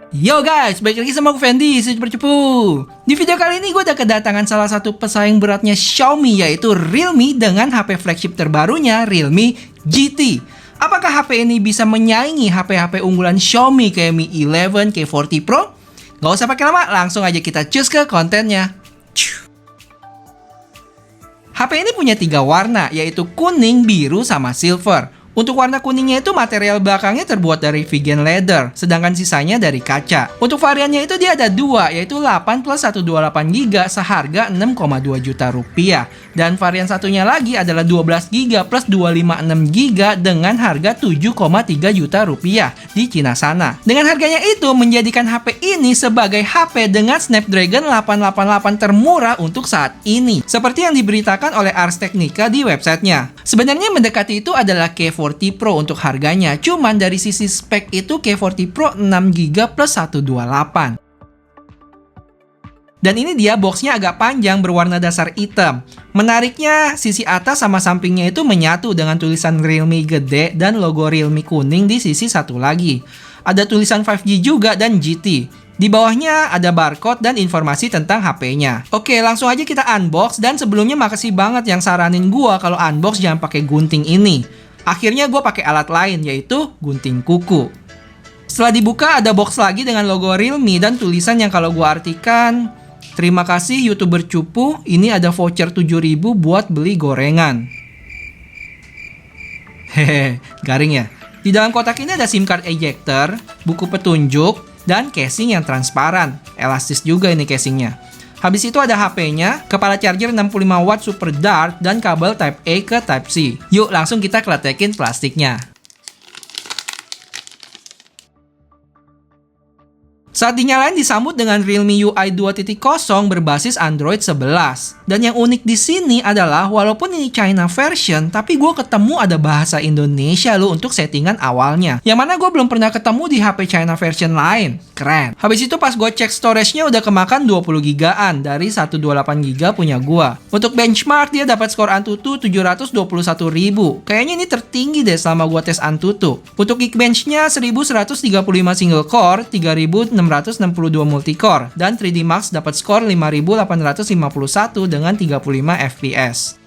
Yo guys, balik lagi sama aku Fendi, Super Cepu. Di video kali ini gue udah kedatangan salah satu pesaing beratnya Xiaomi, yaitu Realme dengan HP flagship terbarunya Realme GT. Apakah HP ini bisa menyaingi HP-HP unggulan Xiaomi kayak Mi 11, K40 Pro? Gak usah pakai lama, langsung aja kita cus ke kontennya. HP ini punya 3 warna, yaitu kuning, biru, sama silver. Untuk warna kuningnya itu material belakangnya terbuat dari vegan leather, sedangkan sisanya dari kaca. Untuk variannya itu dia ada 2, yaitu 8 plus 128GB seharga 6,2 juta rupiah. Dan varian satunya lagi adalah 12GB plus 256GB dengan harga 7,3 juta rupiah di Cina sana. Dengan harganya itu menjadikan HP ini sebagai HP dengan Snapdragon 888 termurah untuk saat ini. Seperti yang diberitakan oleh Ars Technica di websitenya. Sebenarnya mendekati itu adalah K40 Pro untuk harganya, cuman dari sisi spek itu K40 Pro 6GB plus 128. Dan ini dia boxnya agak panjang berwarna dasar hitam. Menariknya, sisi atas sama sampingnya itu menyatu dengan tulisan Realme gede dan logo Realme kuning di sisi satu lagi. Ada tulisan 5G juga dan GT. Di bawahnya ada barcode dan informasi tentang HP-nya. Oke, langsung aja kita unbox, dan sebelumnya makasih banget yang saranin gua kalau unbox jangan pakai gunting ini. Akhirnya gue pakai alat lain, yaitu gunting kuku. Setelah dibuka ada box lagi dengan logo Realme dan tulisan yang kalau gue artikan, terima kasih YouTuber Cupu, ini ada voucher 7.000 buat beli gorengan. Hehe, garing ya. Di dalam kotak ini ada SIM card ejector, buku petunjuk, dan casing yang transparan. Elastis juga ini casingnya. Habis itu ada HP-nya, kepala charger 65 watt super dart, dan kabel Type A ke Type C. Yuk langsung kita kletekin plastiknya. Saat dinyalain disambut dengan Realme UI 2.0 berbasis Android 11. Dan yang unik di sini adalah walaupun ini China version, tapi gue ketemu ada bahasa Indonesia loh untuk settingan awalnya. Yang mana gue belum pernah ketemu di HP China version lain. Keren. Habis itu pas gue cek storage-nya udah kemakan 20GB dari 128GB punya gue. Untuk benchmark dia dapat skor Antutu 721.000. Kayaknya ini tertinggi deh selama gue tes Antutu. Untuk Geekbench-nya 1135 single core, 3662 multicore, dan 3D Max dapat skor 5851 dengan 35 fps.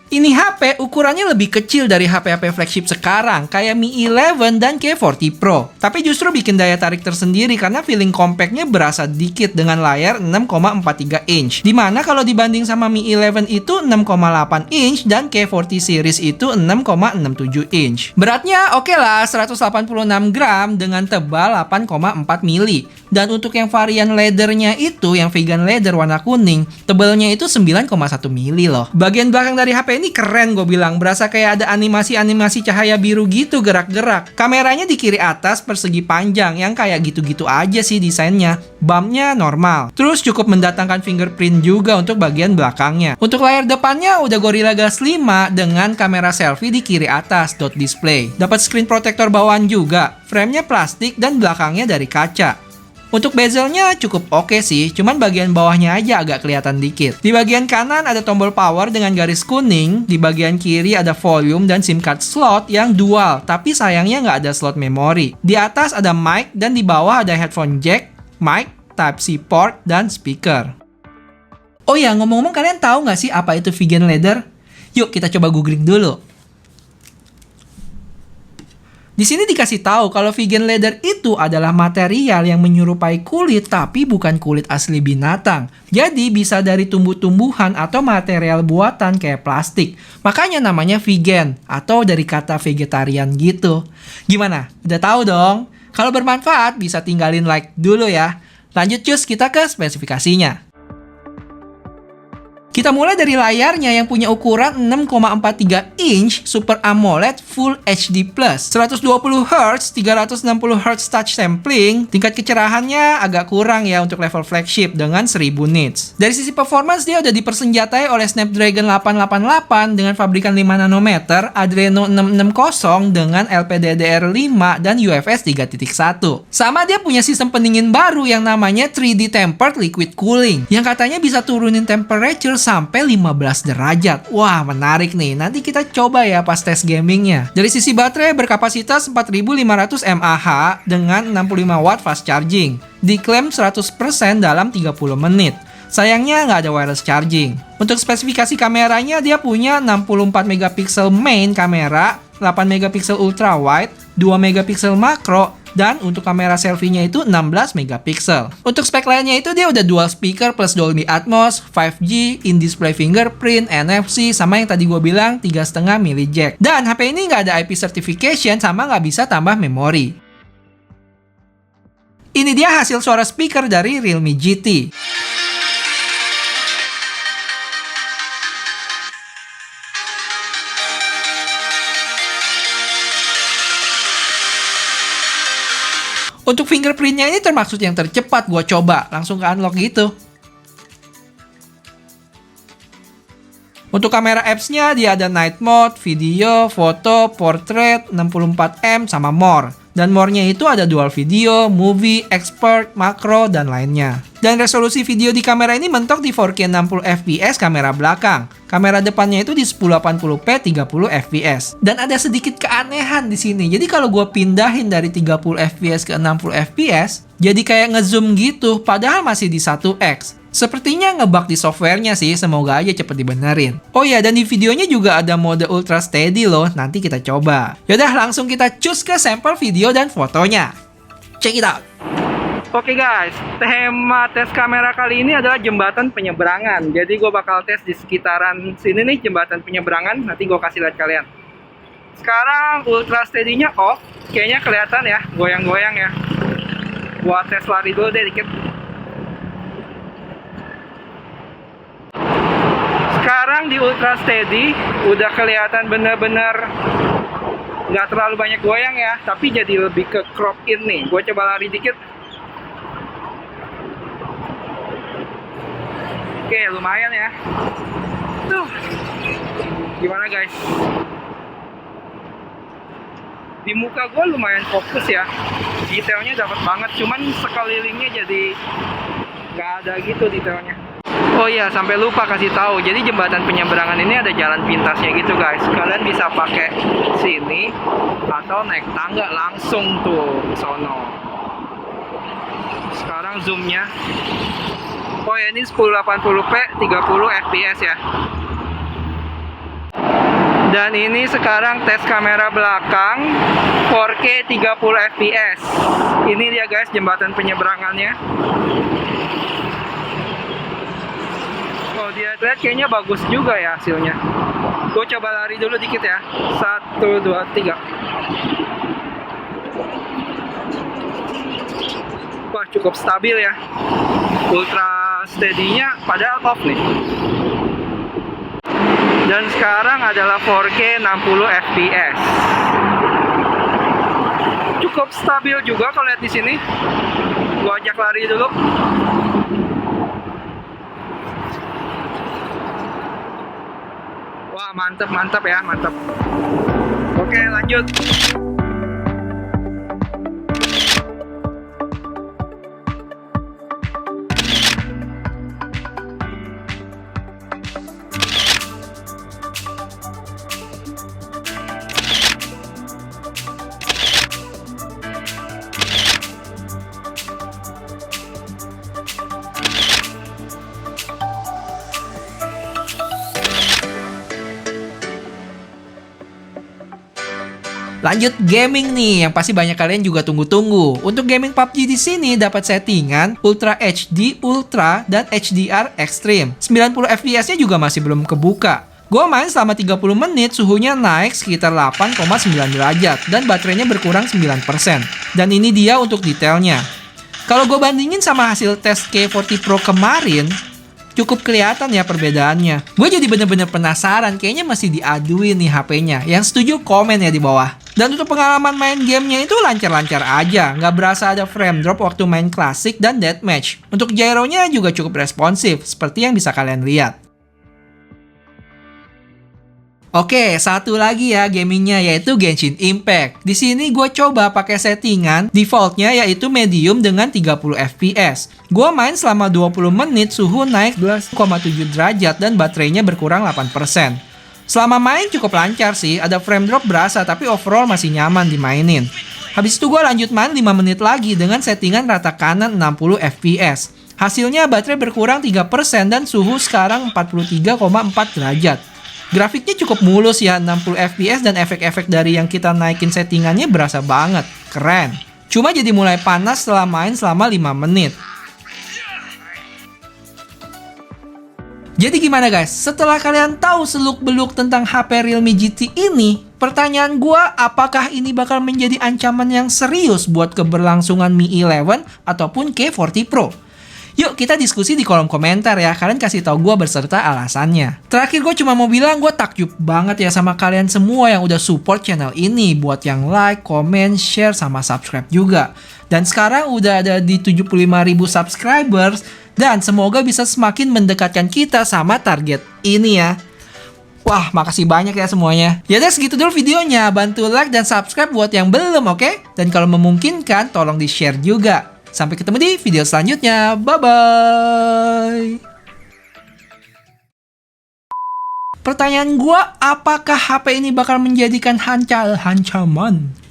Ini HP ukurannya lebih kecil dari HP-HP flagship sekarang, kayak Mi 11 dan K40 Pro. Tapi justru bikin daya tarik tersendiri karena feeling compactnya berasa dikit dengan layar 6,43 inch. Dimana kalau dibanding sama Mi 11 itu 6,8 inch dan K40 series itu 6,67 inch. Beratnya oke lah, 186 gram dengan tebal 8,4 mili. Dan untuk yang varian leathernya itu, yang vegan leather warna kuning, tebalnya itu 9,1 mili loh. Bagian belakang dari HP ini keren gue bilang, berasa kayak ada animasi-animasi cahaya biru gitu gerak-gerak. Kameranya di kiri atas persegi panjang yang kayak gitu-gitu aja sih desainnya. Bumpnya normal. Terus cukup mendatangkan fingerprint juga untuk bagian belakangnya. Untuk layar depannya udah Gorilla Glass 5 dengan kamera selfie di kiri atas dot display. Dapat screen protector bawaan juga. Framenya plastik dan belakangnya dari kaca. Untuk bezelnya cukup oke sih, cuman bagian bawahnya aja agak kelihatan dikit. Di bagian kanan ada tombol power dengan garis kuning, di bagian kiri ada volume dan SIM card slot yang dual, tapi sayangnya nggak ada slot memori. Di atas ada mic dan di bawah ada headphone jack, mic, Type-C port, dan speaker. Oh ya, ngomong-ngomong kalian tahu nggak sih apa itu vegan leather? Yuk kita coba googling dulu. Di sini dikasih tahu kalau vegan leather itu adalah material yang menyerupai kulit tapi bukan kulit asli binatang. Jadi bisa dari tumbuh-tumbuhan atau material buatan kayak plastik. Makanya namanya vegan atau dari kata vegetarian gitu. Gimana? Udah tahu dong? Kalau bermanfaat bisa tinggalin like dulu ya. Lanjut cus kita ke spesifikasinya. Kita mulai dari layarnya yang punya ukuran 6,43 inch Super AMOLED Full HD+, 120Hz, 360Hz touch sampling. Tingkat kecerahannya agak kurang ya untuk level flagship dengan 1000 nits. Dari sisi performance dia udah dipersenjatai oleh Snapdragon 888 dengan pabrikan 5 nanometer, Adreno 660 dengan LPDDR5 dan UFS 3.1. Sama dia punya sistem pendingin baru yang namanya 3D Tempered Liquid Cooling, yang katanya bisa turunin temperature sampai 15 derajat. Wah, menarik nih. Nanti kita coba ya pas tes gamingnya. Dari sisi baterai berkapasitas 4500 mAh dengan 65 watt fast charging. Diklaim 100% dalam 30 menit. Sayangnya nggak ada wireless charging. Untuk spesifikasi kameranya, dia punya 64 megapiksel main kamera, 8 megapiksel ultra wide, 2 megapiksel makro, dan untuk kamera selfie-nya itu 16 megapiksel. Untuk spek lainnya itu dia udah dual speaker plus Dolby Atmos, 5G, in-display fingerprint, NFC, sama yang tadi gue bilang 3,5 mili jack. Dan HP ini nggak ada IP certification sama nggak bisa tambah memori. Ini dia hasil suara speaker dari Realme GT. Untuk fingerprintnya ini termaksud yang tercepat gue coba, langsung ke unlock gitu. Untuk kamera apps-nya dia ada night mode, video, foto, portrait, 64M, sama more. Dan more-nya itu ada dual video, movie, expert, makro, dan lainnya. Dan resolusi video di kamera ini mentok di 4K 60 fps kamera belakang. Kamera depannya itu di 1080p 30 fps. Dan ada sedikit keanehan di sini. Jadi kalau gue pindahin dari 30 fps ke 60 fps, jadi kayak ngezoom gitu, padahal masih di 1x. Sepertinya ngebug di softwarenya sih, semoga aja cepet dibenerin. Oh ya, dan di videonya juga ada mode ultra steady loh, nanti kita coba. Yaudah, langsung kita cus ke sampel video dan fotonya. Check it out. Oke guys, tema tes kamera kali ini adalah jembatan penyeberangan. Jadi gue bakal tes di sekitaran sini nih, jembatan penyeberangan, nanti gue kasih lihat kalian. Sekarang ultra steady-nya off, kayaknya kelihatan ya, goyang-goyang ya. Gua tes lari dulu deh dikit. Sekarang di ultra steady udah kelihatan bener-bener nggak terlalu banyak goyang ya, tapi jadi lebih ke crop in nih. Gue coba lari dikit. Oke, lumayan ya. Tuh, gimana guys? Di muka gue lumayan fokus ya, detailnya dapat banget. Cuman sekelilingnya jadi nggak ada gitu detailnya. Oh iya, sampai lupa kasih tahu. Jadi jembatan penyeberangan ini ada jalan pintasnya gitu guys. Kalian bisa pakai sini atau naik tangga langsung tuh ke sono. Sekarang zoomnya. Oh ya, ini 1080p 30 fps ya. Dan ini sekarang tes kamera belakang 4K 30 fps. Ini dia guys jembatan penyeberangannya. Oh, dia lihat kayaknya bagus juga ya hasilnya. Gue coba lari dulu dikit ya. 1, 2, 3. Wah, cukup stabil ya. Ultra steady-nya padahal off nih. Dan sekarang adalah 4K 60 fps. Cukup stabil juga kalau lihat di sini. Gue ajak lari dulu. Wah, mantap ya, mantap. Oke, lanjut. Lanjut gaming nih, yang pasti banyak kalian juga tunggu-tunggu. Untuk gaming PUBG di sini dapat settingan Ultra HD, Ultra, dan HDR Extreme. 90 fps-nya juga masih belum kebuka. Gua main selama 30 menit, suhunya naik sekitar 8,9 derajat, dan baterainya berkurang 9%. Dan ini dia untuk detailnya. Kalau gue bandingin sama hasil tes K40 Pro kemarin, cukup kelihatan ya perbedaannya. Gue jadi bener-bener penasaran, kayaknya masih diaduin nih HP-nya. Yang setuju komen ya di bawah. Dan untuk pengalaman main gamenya itu lancar-lancar aja, nggak berasa ada frame drop waktu main klasik dan deathmatch. Untuk gyronya juga cukup responsif, seperti yang bisa kalian lihat. Oke, satu lagi ya gamingnya yaitu Genshin Impact. Di sini gue coba pakai settingan defaultnya yaitu medium dengan 30 fps. Gue main selama 20 menit, suhu naik 11,7 derajat dan baterainya berkurang 8%. Selama main cukup lancar sih, ada frame drop berasa tapi overall masih nyaman dimainin. Habis itu gue lanjut main 5 menit lagi dengan settingan rata kanan 60 fps. Hasilnya baterai berkurang 3% dan suhu sekarang 43,4 derajat. Grafiknya cukup mulus ya, 60 fps dan efek-efek dari yang kita naikin settingannya berasa banget. Keren. Cuma jadi mulai panas setelah main selama 5 menit. Jadi gimana guys? Setelah kalian tahu seluk-beluk tentang HP Realme GT ini, pertanyaan gua, apakah ini bakal menjadi ancaman yang serius buat keberlangsungan Mi 11 ataupun K40 Pro? Yuk kita diskusi di kolom komentar ya, kalian kasih tahu gue berserta alasannya. Terakhir gue cuma mau bilang gue takjub banget ya sama kalian semua yang udah support channel ini, buat yang like, comment, share, sama subscribe juga. Dan sekarang udah ada di 75.000 subscribers, dan semoga bisa semakin mendekatkan kita sama target ini ya. Wah, makasih banyak ya semuanya. Ya udah segitu dulu videonya, bantu like dan subscribe buat yang belum, oke? Dan kalau memungkinkan, tolong di-share juga. Sampai ketemu di video selanjutnya. Bye-bye. Pertanyaan gua, apakah HP ini bakal menjadikan ancaman?